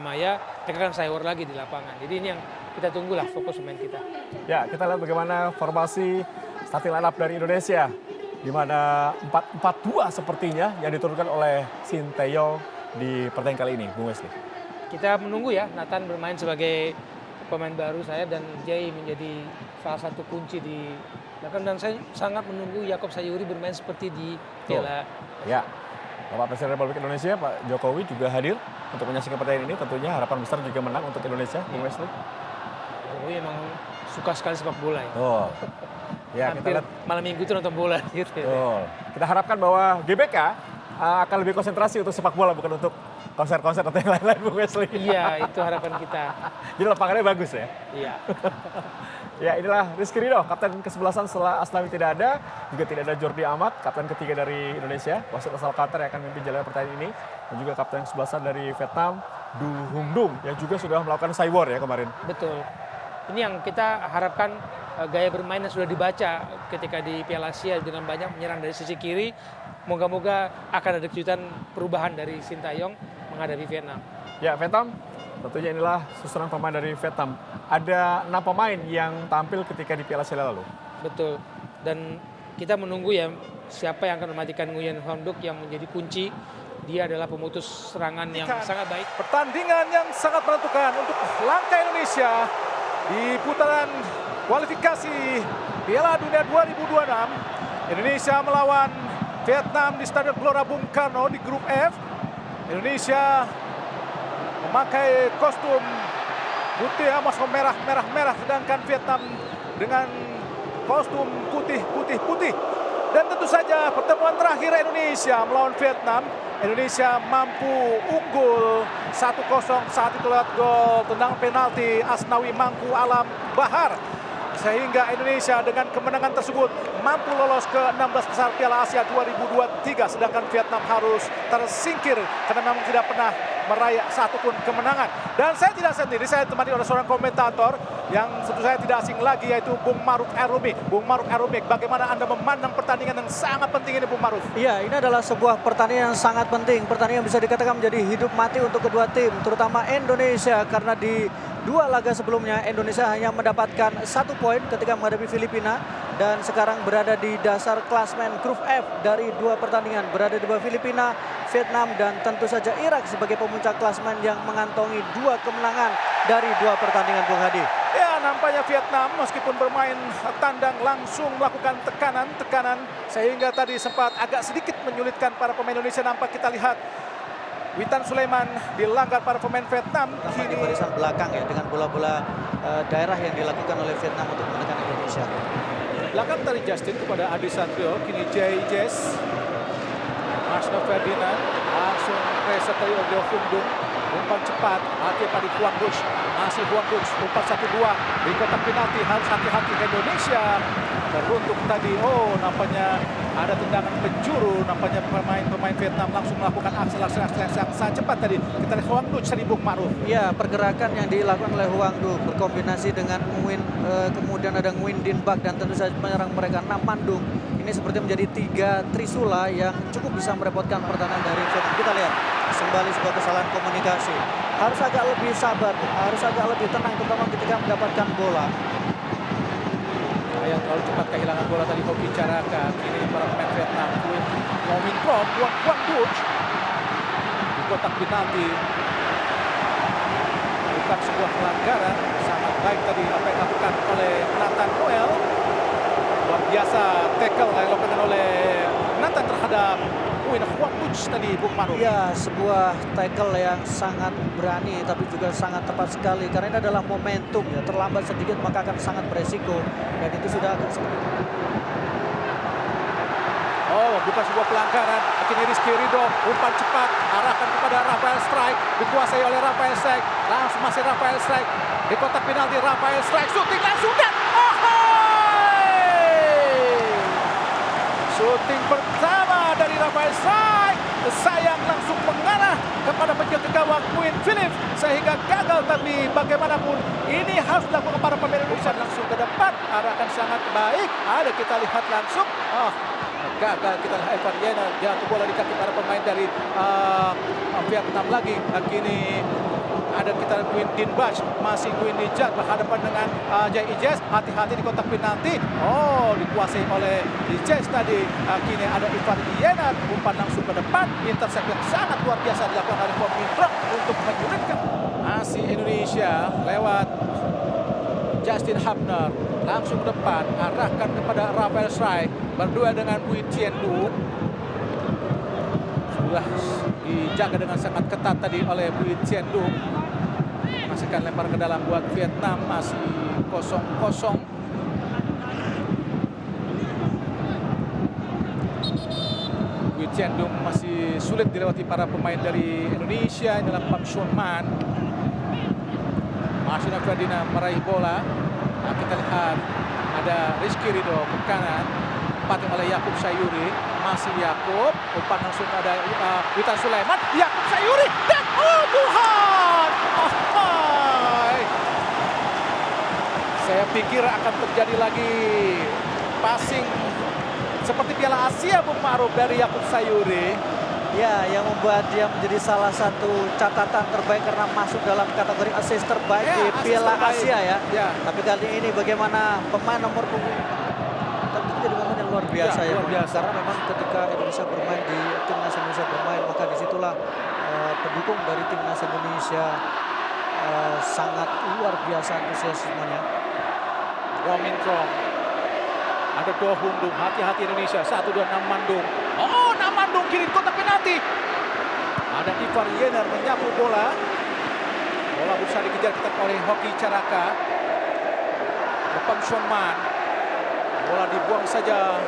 Maya, mereka akan cyber lagi di lapangan. Jadi ini yang kita tunggulah fokus pemain kita. Ya, kita lihat bagaimana formasi starting line up dari Indonesia. Di mana 4-4-2 sepertinya yang diturunkan oleh Sinteyong di pertandingan kali ini, Bung Wesley. Kita menunggu ya, Nathan bermain sebagai pemain baru saya dan Jay menjadi salah satu kunci di belakang. Dan saya sangat menunggu Yaakob Sayuri bermain seperti di Piala. Ya, Bapak Presiden Republik Indonesia, Pak Jokowi juga hadir untuk menyaksikan pertandingan ini. Tentunya harapan besar juga menang untuk Indonesia, Bung Wesley. Jokowi emang suka sekali sepak bola ya. Oh. Ya, Hampir kita lihat malam minggu itu nonton bola gitu ya. betul. Kita harapkan bahwa GBK akan lebih konsentrasi untuk sepak bola, bukan untuk konser-konser atau yang lain-lain, Bung Wesley. Iya, itu harapan kita. Jadi lapangannya bagus ya. Iya. Ya, inilah Rizky Ridho, kapten ke-11 setelah Asnawi tidak ada. Juga tidak ada Jordi Amat, kapten ketiga dari Indonesia. Wasit asal Qatar yang akan memimpin jalannya pertandingan ini. Dan juga kapten ke-11 dari Vietnam, Du Hung Dung, yang juga sudah melakukan cyber ya kemarin. Betul. Ini yang kita harapkan, gaya bermain yang sudah dibaca ketika di Piala Asia dengan banyak menyerang dari sisi kiri. Moga-moga akan ada kejutan perubahan dari Sinteyong menghadapi Vietnam. Ya, Vietnam, tentunya inilah susunan pemain dari Vietnam. Ada 6 pemain yang tampil ketika di Piala Asia lalu. Betul. Dan kita menunggu ya siapa yang akan mematikan Nguyen Huang Duc yang menjadi kunci. Dia adalah pemutus serangan yang sangat baik. Pertandingan yang sangat menentukan untuk langkah Indonesia di putaran kualifikasi Piala Dunia 2026. Indonesia melawan Vietnam di Stadion Gelora Bung Karno di grup F. Indonesia memakai kostum putih emas merah, sedangkan Vietnam dengan kostum putih. Dan tentu saja pertemuan terakhir Indonesia melawan Vietnam, Indonesia mampu unggul 1-0 saat itu lewat gol tendangan penalti Asnawi Mangku Alam Bahar. Sehingga Indonesia dengan kemenangan tersebut mampu lolos ke 16 besar Piala Asia 2023. Sedangkan Vietnam harus tersingkir karena memang tidak pernah meraih satupun kemenangan. Dan saya tidak sendiri, saya ditemani oleh seorang komentator yang tentu saya tidak asing lagi, yaitu Bung Maruf Erumi. Bung Maruf Erumi, bagaimana Anda memandang pertandingan yang sangat penting ini, Bung Maruf? Iya, ini adalah sebuah pertandingan yang sangat penting. Pertandingan yang bisa dikatakan menjadi hidup mati untuk kedua tim, terutama Indonesia, karena di dua laga sebelumnya Indonesia hanya mendapatkan 1 poin ketika menghadapi Filipina dan sekarang berada di dasar klasmen grup F dari 2 pertandingan, berada di bawah Filipina, Vietnam dan tentu saja Irak sebagai pemuncak klasmen yang mengantongi 2 kemenangan dari 2 pertandingan, Bung Hadi. Ya, nampaknya Vietnam meskipun bermain tandang langsung melakukan tekanan sehingga tadi sempat agak sedikit menyulitkan para pemain Indonesia. Nampak kita lihat Witan Sulaiman dilanggar para pemain Vietnam. Di barisan belakang ya dengan bola-bola daerah yang dilakukan oleh Vietnam untuk menekan Indonesia. Belakang dari Justin kepada Adi Satrio, kini Jess. Marsno Ferdinand langsung reset dari Ojo Hungdung. Umpan cepat, hati pada Huang Duc. Masih Huang Duc, umpan 1-2 di kotak penalti. Harus hati-hati Indonesia. Teruntuk tadi, nampaknya ada tendangan penjuru. Nampaknya pemain Vietnam langsung melakukan aksi yang sangat cepat tadi. Kita lihat Huang Duc tadi, Bung Maruf. Ya, pergerakan yang dilakukan oleh Huang Duc berkombinasi dengan Nguyen, kemudian ada Nguyen Din Bak dan tentu saja penyerang mereka Nam Mandung. Ini seperti menjadi 3 trisula yang cukup bisa merepotkan pertahanan dari Vietnam. Kita lihat kembali sebuah kesalahan komunikasi. Harus agak lebih sabar, harus agak lebih tenang terutama ketika mendapatkan bola. Yang terlalu cepat kehilangan bola tadi Hoki Caraka. Kini para pemain Vietnam mau mintrop Huang Duc di kotak penalti. Bukan sebuah pelanggaran, sangat baik tadi apa yang dilakukan oleh Nathan Noel. Luar biasa tackle yang dilakukan oleh Nathan terhadap Huang Duc tadi, Bung Maruf. Ya, sebuah tackle yang sangat berani tapi juga sangat tepat sekali karena ini adalah momentum ya. Terlambat sedikit maka akan sangat beresiko dan itu sudah akan bukan sebuah pelanggaran. Akhirnya Rizky Ridho, umpan cepat, arahkan kepada Rafael Strike, dikuasai oleh Rafael Strike. Langsung masih Rafael Strike di kotak penalti. Rafael Strike shooting langsung dan shooting pertama dari Rafael Strike. Sayang langsung mengarah kepada penjaga gawang Nguyen Philip sehingga gagal, tapi bagaimanapun ini harus dilakukan para pemain Indonesia. Langsung ke depan, arahkan sangat baik. Ada kita lihat langsung. Gagal kita lihat Evan Yena, jatuh bola di kaki para pemain dari Vietnam lagi. Kini ada kita Quintin Bach, masih Queen Nijat berhadapan dengan Jay Ijes. Hati-hati di kotak penalti. Oh, dikuasai oleh Ijes tadi. Kini ada Ivar Yenar, umpan langsung ke depan. Intercept yang sangat luar biasa dilakukan oleh Bob Mintrong untuk menyulitkan. Masih Indonesia lewat Justin Hubner, langsung ke depan, arahkan kepada Rafael Strike, berdua dengan Bui Tiendu. Sudah dijaga dengan sangat ketat tadi oleh Bui Tiendu. Masihkan lempar ke dalam buat Vietnam, masih 0-0. Bui Tiendu masih sulit dilewati para pemain dari Indonesia. Ini adalah Pham Xuan Man. Marcelino Ferdinand meraih bola. Nah, kita lihat ada Rizky Ridho ke kanan, umpan oleh Yakub Sayuri. Masih Yakub, umpan langsung ada Witan Sulaiman. Yakub Sayuri dan oh Tuhan! Saya pikir akan terjadi lagi passing seperti Piala Asia, Bung Ma'ruf, dari Yakub Sayuri. Ya, yang membuat dia menjadi salah satu catatan terbaik karena masuk dalam kategori assist terbaik di Piala Asia ya. Tapi kali ini bagaimana pemain nomor punggung tentu menjadi momen yang luar biasa ya. Karena memang ketika Indonesia bermain di timnas Indonesia bermain, maka disitulah pendukung dari timnas Indonesia sangat luar biasa antusiasmenya. Wong Mintrong, ada Do Hundung, hati-hati Indonesia, 1-2 Namandung. Oh, Namandung kiri kotak penalti. Ada Ivar Yenar menyapu bola. Bola berusaha dikejar oleh Hoki Caraka. Pham Xuan Man. Bola dibuang saja.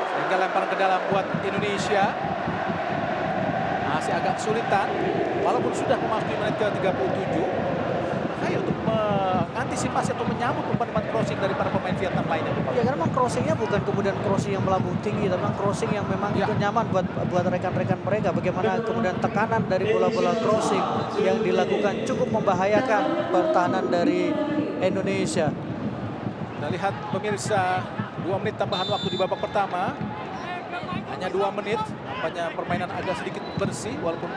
Sehingga lempar ke dalam buat Indonesia. Masih agak kesulitan. Walaupun sudah memasuki menit ke-37. Ayo untuk mengantisipasi atau menyambut umpan-umpan crossing dari para pemain Vietnam lainnya. Ya, karena memang crossingnya bukan kemudian crossing yang melambung tinggi, tapi memang crossing yang memang itu nyaman buat rekan-rekan mereka. Bagaimana kemudian tekanan dari bola-bola crossing yang dilakukan cukup membahayakan pertahanan dari Indonesia. Kita lihat pemirsa, 2 menit tambahan waktu di babak pertama. Hanya 2 menit, nampaknya permainan agak sedikit bersih. Walaupun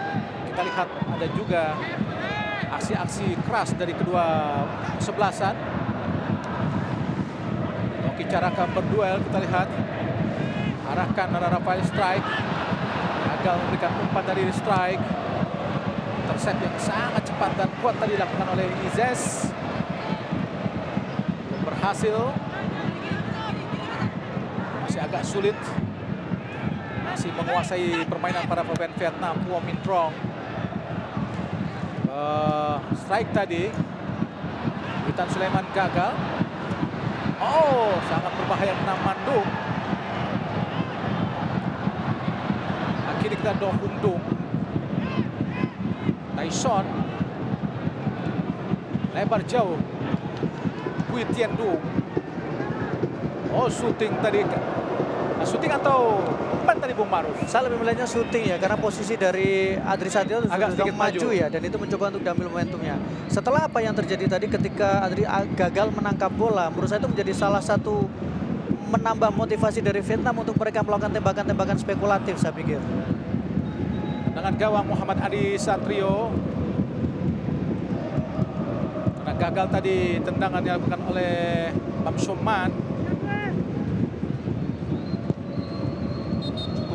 kita lihat ada juga aksi-aksi keras dari kedua sebelasan. Hoki Caraka berduel, kita lihat. Arahkan Rafael Strike. Gagal memberikan umpan dari Strike. Intercept yang sangat cepat dan kuat tadi dilakukan oleh Izes. Belum berhasil. Masih agak sulit. Masih menguasai permainan para pemain Vietnam. Wong Mintrong. Strike tadi, Witan Sulaiman gagal. Oh, sangat berbahaya Namandung. Akhirnya kita Do Hundung. Tyson. Lebar jauh. Bui Tiendu. Oh, shooting tadi. Shooting atau umpan tadi Bung Ma'ruf? Saya lebih melihatnya syuting ya, karena posisi dari Adri Satrio agak sedikit maju ya, dan itu mencoba untuk diambil momentumnya. Setelah apa yang terjadi tadi ketika Adri gagal menangkap bola, menurut saya itu menjadi salah satu menambah motivasi dari Vietnam untuk mereka melakukan tembakan-tembakan spekulatif, saya pikir. Dengan gawang Muhammad Adi Satrio. Karena gagal tadi tendangan yang dilakukan oleh Pham Xuan Man.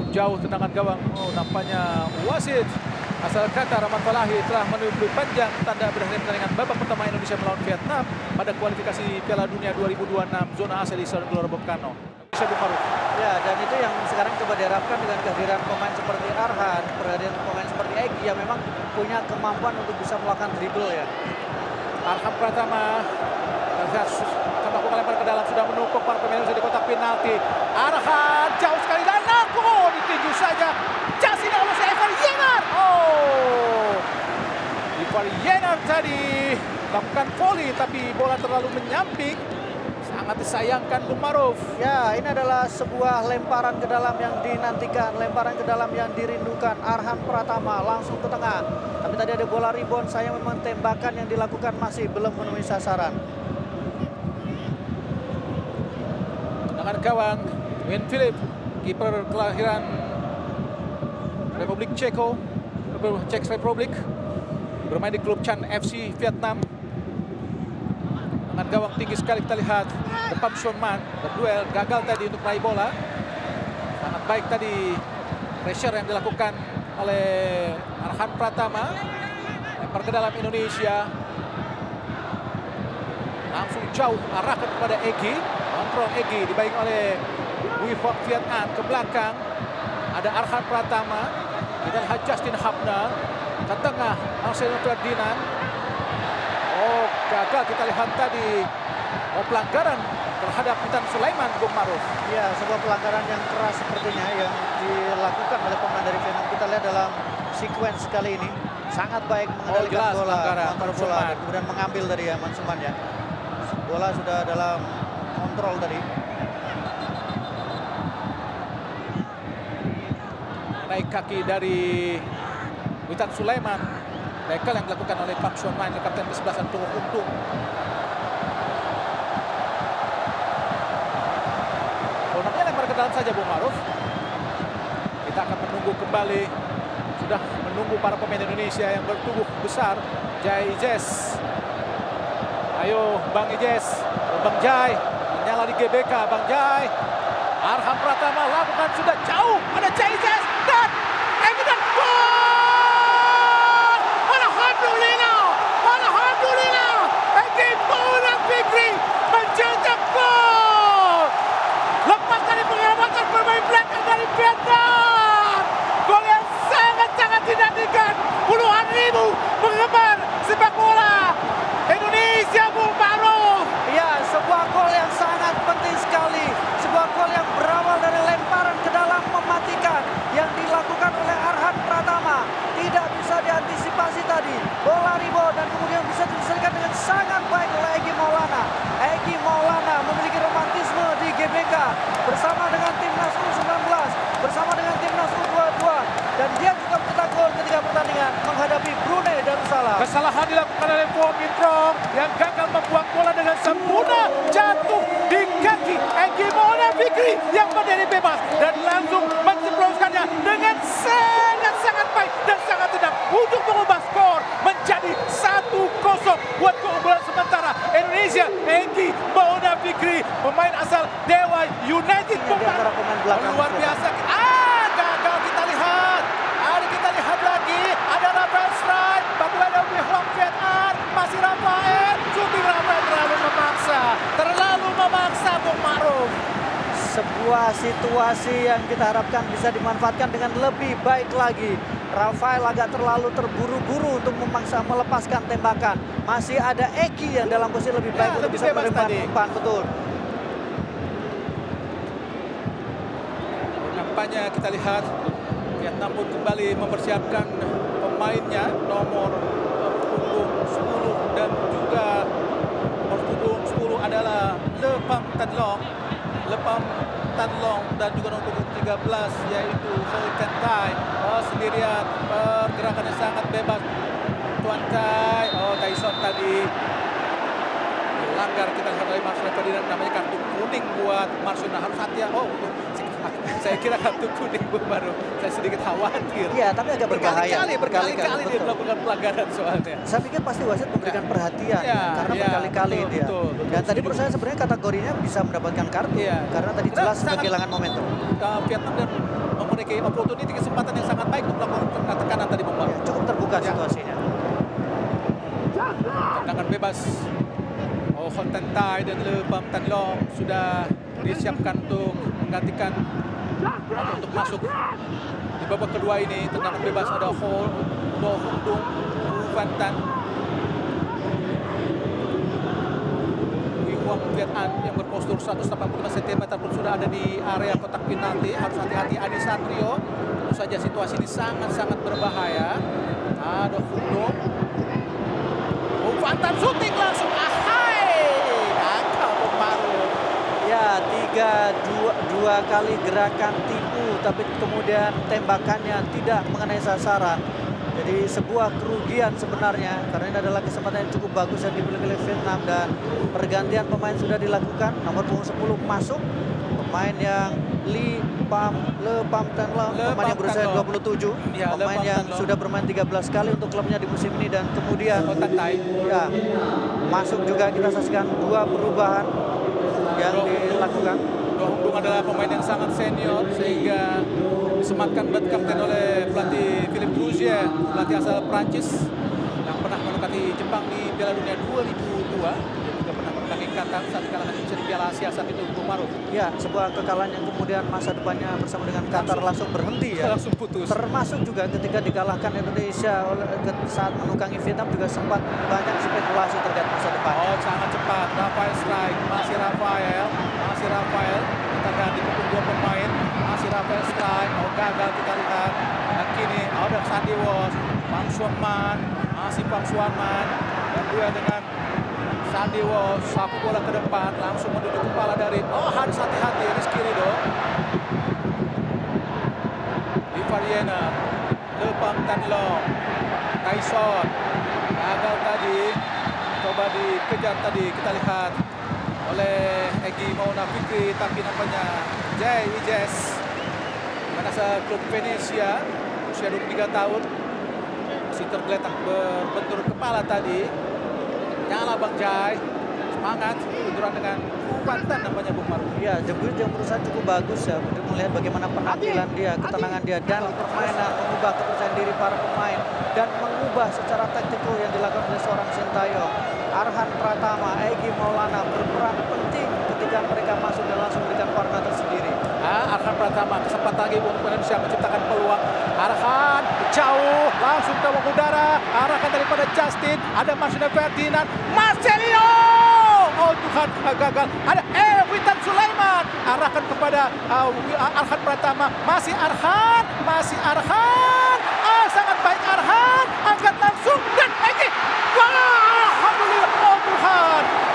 Jauh tendangan gawang. Oh, nampaknya wasit asal Qatar Rahmat Falahi telah menunjuk panjang tanda berakhir pertandingan babak pertama Indonesia melawan Vietnam pada kualifikasi Piala Dunia 2026 zona Asia di Stadion Gelora Bung Karno. Ya, dan itu yang sekarang coba diharapkan dengan kehadiran pemain seperti Arhan, kehadiran pemain seperti Egy yang memang punya kemampuan untuk bisa melakukan dribble ya. Arham Pratama akan melakukan lempar ke dalam, sudah menumpuk para pemain di kotak penalti. Arhan jauh sekali dan ditinju saja. Jasin oleh Ivar Yenar. Oh, Ivar Yenar tadi lakukan volley tapi bola terlalu menyamping. Sangat disayangkan Bung Ma'ruf. Ya, ini adalah sebuah lemparan ke dalam yang dinantikan, lemparan ke dalam yang dirindukan. Arhan Pratama langsung ke tengah. Tapi tadi ada bola rebound, saya memang tembakan yang dilakukan masih belum menemui sasaran. Dengan gawang Win Philip, kiper kelahiran Republik Czech Republik. bermain di klub Chan FC Vietnam. Dengan gawang tinggi sekali kita lihat Pham Xuan Man berduel, gagal tadi untuk meraih bola. Sangat baik tadi pressure yang dilakukan oleh Arhan Pratama. Lempar ke dalam Indonesia. Langsung jauh arahkan kepada Egy. Kontrol Egy dibaik oleh Huy Hoc Viet An ke belakang. Ada Arhan Pratama. Kita lihat Justin Hapner ke tengah. Marcelo Ferdinand. Oh, gagal kita lihat tadi. Oh, pelanggaran terhadap Witan Sulaiman, Bung Maruf. Ya, sebuah pelanggaran yang keras sepertinya yang dilakukan oleh pemain dari Vietnam. Kita lihat dalam sequence kali ini sangat baik mengendalikan jelas bola, pelanggaran, mengontrol bola, Mansuman. dan kemudian mengambil dari Mansuman ya. Bola sudah dalam kontrol tadi. Naik kaki dari Witan Sulaiman. Tackle yang dilakukan oleh Pham Xuan Man, kapten ke-11 Tung Untung. Namanya lempar ke dalam saja, Bung Maruf. Kita akan menunggu kembali. Sudah menunggu para pemain Indonesia yang bertubuh besar. Jai Ijes. Ayo Bang Ijes, Bang Jai. Menyala di GBK, Bang Jai. Arhan Pratama lakukan sudah jauh. Ada Jai Ijes dan Evident gol! Alhamdulillah! Alhamdulillah! Egy Maulana Fikri mencetak gol! Lepas dari penyelamatan bermain belakang dari Vietnam. Gol yang sangat-sangat dinantikan. Puluhan ribu penggemar sepak bola Indonesia, Bung Maruf. Ya, sebuah gol yang sangat penting sekali. Sebuah gol yang berawal dari lemparan ke dalam mematikan yang dilakukan oleh Arhan Pratama. Tidak bisa diantisipasi tadi. Bola rebound dan kemudian bisa diselesaikan dengan sangat baik oleh Egy Maulana. Egy Maulana memiliki romantisme di GBK bersama dengan timnas U19, bersama dengan timnas U22, dan dia juga mencetak gol ketika pertandingan menghadapi Brunei Darussalam. Kesalahan dilakukan oleh Vo Min Trong yang gagal membuang bola dengan sempurna, jatuh di kaki Egy Maulana Fikri yang berdiri bebas dan langsung menceploskannya dengan sangat baik dan sangat tenang untuk mengubah skor menjadi 1-0 buat keunggulan sementara Indonesia. Egy Maulana Fikri, pemain asal Dewa United, Di antara pemain belakang luar biasa. Gagal kita lihat. Kita lihat lagi ada Rafael Strike, Batu ada Huy Hoc Viet An, masih Rafael, shooting Rafael terlalu memaksa Bung Maruf. Sebuah situasi yang kita harapkan bisa dimanfaatkan dengan lebih baik lagi. Rafael agak terlalu terburu-buru untuk memaksa melepaskan tembakan. Masih ada Egy yang dalam posisi lebih baik untuk lebih bisa bebas menerima tadi. umpan, betul. Nampaknya kita lihat Vietnam pun kembali mempersiapkan pemainnya nomor punggung 10 dan juga nomor punggung 10 adalah Le Pham Tan Long. Le Pham Tan Long dan juga nomor punggung 13 yaitu Ho Tan Tai. Sendirian, pergerakannya sangat bebas. Tuan Tai, Tyson tadi dilanggar kita lihat oleh Marcelo Ferdinand, namanya kartu kuning buat Marcelo. Harus hati-hati. Saya kira kartu kuning baru. Saya sedikit khawatir. Iya, tapi agak berbahaya. Berkali-kali dia betul. melakukan pelanggaran soalnya. Saya pikir pasti wasit memberikan perhatian Ya, karena ya, berkali-kali betul, dia. betul. Dan tadi menurut saya sebenarnya kategorinya bisa mendapatkan kartu Iya. karena tadi Karena jelas sudah sangat- kehilangan momentum. Vietnam dan memiliki opportunity, kesempatan yang sangat baik untuk melakukan tekanan tadi, Bung Maruf. Ya, cukup terbuka Ya. situasinya. Tendangan bebas. Ho Tan Tai dan Le Pham Tan Long sudah disiapkan untuk menggantikan atau untuk masuk di babak kedua ini. Tendangan bebas ada Ho Do Hung Dung, Wu Van Tan, Huy Hoc Viet An yang berpostur 185 cm pun sudah ada di area kotak penalti. Harus hati-hati Adi Satrio. Tentu saja situasi ini sangat-sangat berbahaya. Ada Hung Dung. Wu Van Tan shooting langsung. Angka Bung Maruf. Ya, dua kali gerakan tipu, tapi kemudian tembakannya tidak mengenai sasaran. Jadi sebuah kerugian sebenarnya, karena ini adalah kesempatan yang cukup bagus yang dimiliki oleh Vietnam dan pergantian pemain sudah dilakukan. Nomor punggung 10 masuk, pemain yang Le Pham Thanh Long, pemain yang berusia 27, Ya, Le pemain Pham yang Thanh Long. sudah bermain 13 kali untuk klubnya di musim ini, dan kemudian ya masuk juga kita saksikan 2 perubahan yang dilakukan. Roh Hong Dung adalah pemain yang sangat senior sehingga disematkan buat kapten oleh pelatih Philippe Rougier, pelatih asal Prancis yang pernah menempati Jepang di Piala Dunia 2002. Dia juga pernah mendatangi Qatar saat dikalahkan Indonesia di Piala Asia saat itu Bung Maruf. Ya, sebuah kekalahan yang kemudian masa depannya bersama dengan Qatar langsung berhenti ya. Langsung putus. Termasuk juga ketika dikalahkan Indonesia saat menukangi Vietnam juga sempat banyak spekulasi terkait masa depan. Oh, sangat cepat. Rafael strike, masih Rafael. Kita lihat dikepung 2 pemain, masih Rafael strike. Oh, gagal kita lihat. Dan kini ada Sandy Walsh, Pham Xuan Man, masih Pham Xuan Man. Dan dua dengan Sandy Walsh, sapu bola ke depan, langsung menduduk kepala dari, harus hati-hati Rizky Ridho. Di Variena, Le Pham Thanh Long, Tyson, gagal tadi, coba dikejar tadi, kita lihat oleh Egy Maulana Fikri, tapi nampaknya Jay Ijes, asal klub Venesia, usia 23 tahun, masih tergeletak berbentur kepala tadi. Nyala Bang Jai, semangat, benturan dengan Kuantan nampaknya Bung Maruf. Ya, debut yang berusaha cukup bagus ya untuk melihat bagaimana penampilan dia, ketenangan dia, dan permainan mengubah kepercayaan diri para pemain dan mengubah secara taktikal yang dilakukan oleh seorang Sintayong. Arhan Pratama, Egy Maulana berperan penting ketika mereka masuk dan langsung memberikan warna tersendiri. Arhan Pratama kesempatan lagi untuk Indonesia menciptakan peluang. Arhan jauh langsung ke bawah udara, arahkan daripada Justin, ada Marcelino Ferdinand, Marcelino, oh Tuhan, gagal. Ada Witan Sulaiman, arahkan kepada Arhan Pratama, masih Arhan, sangat baik Arhan, angkat langsung dan Egy. Alhamdulillah,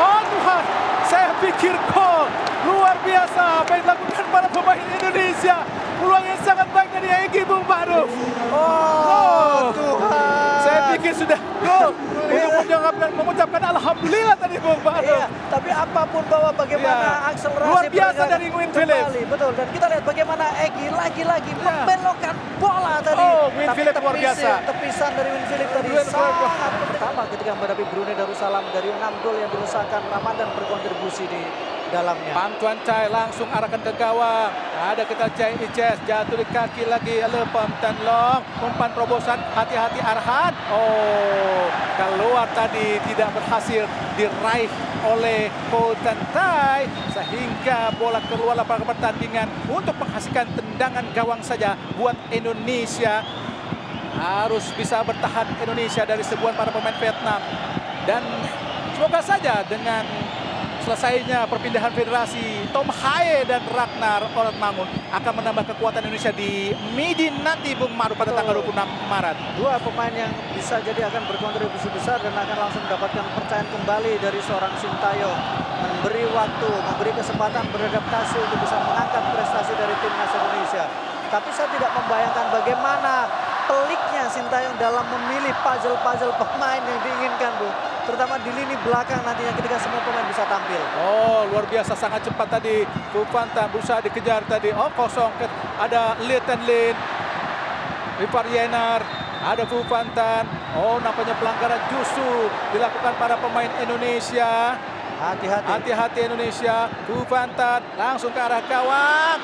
oh Tuhan, saya pikir gol luar biasa apa yang dilakukan para pemain Indonesia. Peluang yang sangat baik dari Egy, Bung Maruf. Oh Tuhan, saya pikir sudah gol untuk mengucapkan alhamdulillah tadi Bung Maruf. Iya, tapi apapun bahwa bagaimana akselerasi luar biasa pergerakan dari Wayne Phillips. kembali, betul, dan kita lihat bagaimana Egy lagi-lagi membelokkan bola tadi. Wayne Tapi Phillips luar biasa. tepisan dari Wayne Phillips tadi sangat pertama ketika menghadapi Brunei Darussalam. Dari 6 gol yang dilesakan, Ramadan berkontribusi di dalamnya. Pham Tuan Chai langsung arahkan ke gawang. Ada kita Jay Ijes, jatuh di kaki lagi. Le Pham Thanh Long, umpan terobosan, hati-hati Arhan. Oh, keluar tadi, tidak berhasil diraih oleh Pham Tuan Chai sehingga bola keluar lapangan pertandingan untuk menghasilkan tendangan gawang saja buat Indonesia. Harus bisa bertahan Indonesia dari serbuan para pemain Vietnam. Dan semoga saja dengan selesainya perpindahan federasi, Tom Haye dan Ragnar Oratmangun akan menambah kekuatan Indonesia di Midin nanti Bung Maruf pada tanggal 26 Maret. 2 pemain yang bisa jadi akan berkontribusi besar dan akan langsung mendapatkan kepercayaan kembali dari seorang Sintayong. Memberi waktu, memberi kesempatan beradaptasi untuk bisa mengangkat prestasi dari timnas Indonesia. Tapi saya tidak membayangkan bagaimana peliknya Sintayong dalam memilih puzzle-puzzle pemain yang diinginkan, Bu. Terutama di lini belakang nantinya ketika semua pemain bisa tampil. Oh, luar biasa, sangat cepat tadi. Kupantan berusaha dikejar tadi. Oh, kosong. Ada Leighton Lin, Ripar Yenar, ada Kupantan. Oh, nampaknya pelanggaran justru dilakukan para pemain Indonesia. Hati-hati Indonesia. Kupantan langsung ke arah gawang.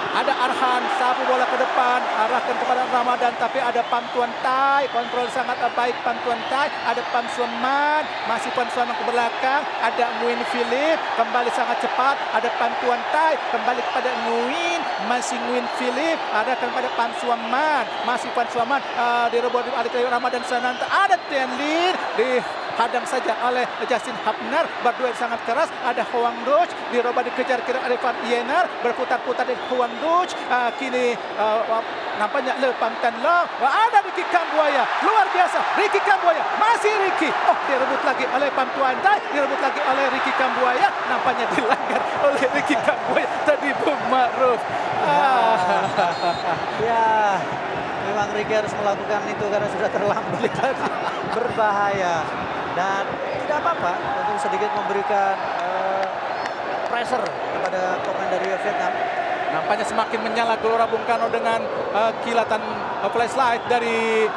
Ada Arhan, sapu bola ke depan, arahkan kepada Ramadan, tapi ada Pham Tuan Chai, kontrol sangat baik Pham Tuan Chai, ada Pham Xuan Man, masih Pham Xuan Man ke belakang, ada Nguyen Philip, kembali sangat cepat, ada Pham Tuan Chai, kembali kepada Nguyen, masih Nguyen Philip, arahkan kepada Pham Xuan Man, masih Pham Xuan Man, direbut oleh Ramadan Sananta, ada Tian Lin, dihadang saja oleh Justin Hapner, berduet sangat keras, ada Hoang Duch, diroba dikejar kira oleh Van Yener, berputar-putar dari Hoang Duch, kini nampaknya Le Pham Thanh Long, ada Ricky Kambuaya, luar biasa, Ricky Kambuaya, masih Ricky, oh direbut lagi oleh Pham Tuan Chai, direbut lagi oleh Ricky Kambuaya, nampaknya dilanggar oleh Ricky Kambuaya, tadi Bung Maruf. Ya, memang Ricky harus melakukan itu karena sudah terlambat. Berbahaya. Dan tidak apa-apa untuk sedikit memberikan pressure kepada pemain dari Vietnam. Nampaknya semakin menyala Gelora Bung Karno dengan kilatan flashlight dari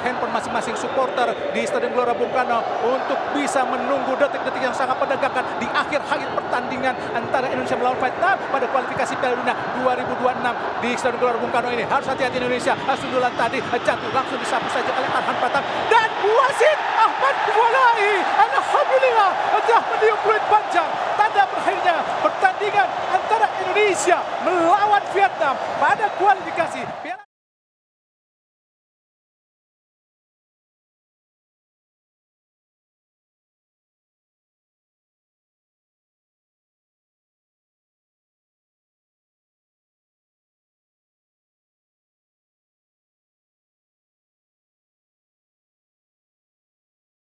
handphone masing-masing supporter di Stadion Gelora Bung Karno untuk bisa menunggu detik-detik yang sangat menegangkan di akhir pertandingan antara Indonesia melawan Vietnam pada kualifikasi Piala Dunia 2026 di Stadion Gelora Bung Karno ini. Harus hati-hati Indonesia. Sundulan tadi jatuh langsung disapu saja oleh Arhan Pratap dan wasit Ahmad Kuwalai. Alhamdulillah telah meniup peluit panjang tanda berakhirnya pertandingan antara Indonesia melawan Vietnam pada kualifikasi Piala